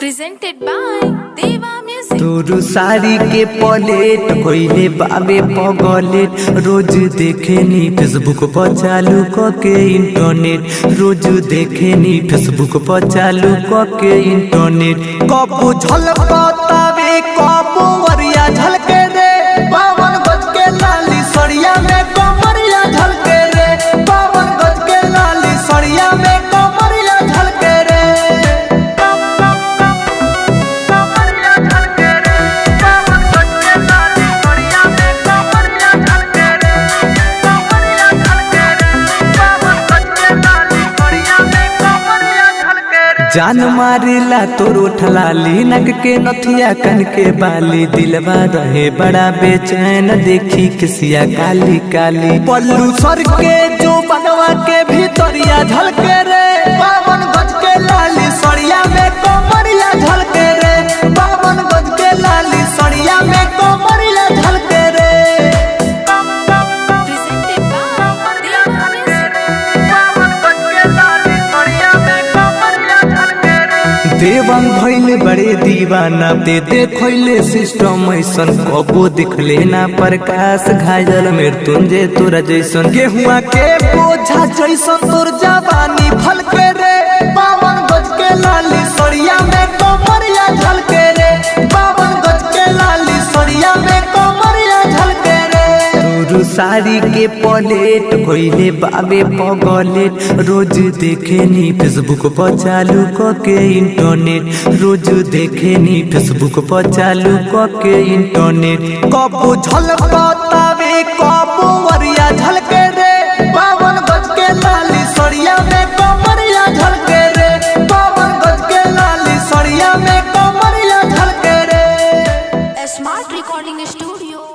presented by Deva Music। तोरू साड़ी के पलेट कोइले बाबे पगलेट रोज देखे नी फेसबुक पर चालू के इंटरनेट रोज देखे नी फेसबुक पर चालू के इंटरनेट कबू झलकतावे कबू वरिया झलके रे बावन गज के लाली सड़िया में कमरिया झलके रे बावन गज के लाली सड़िया में कमरिया झलके रे जान मारिला तोर उठलाली नक के नथिया कन के बाली दिलवा रहे बड़ा बेचैन देखी किसिया काली काली पल्लू सर के जो बनवा के भीतरिया झलके रे बावन गज के लाली सड़िया में कमरिया झलके रे बावन गज के लाली सड़िया में कमरिया झलके रे देवांग भइले बड़े दीवाना ते देखले सिस्टम ऐसन कबो दिखले ना प्रकाश घायल मृत्युंजय तोरा जैसन गेहुआ के बोझा जैसन तोर जवानी फलके रे बावन गज के लाली सड़िया में कमरिया झलके रे बावन गज के लाली सड़िया में कमरिया झलके रे तोरू साड़ी के पलेट कोइले बाबे पगलेट रोज देखे नी फेसबुक पर चालू के इंटरनेट रोज देखे नी फेसबुक पर चालू के इंटरनेट कबू झलकतावे कबू वरिया झलके रे बावन गज के लाली सड़िया में कमरिया झलके रे बावन गज के लाली सड़िया में कमरिया झलके रे। Smart recording studio.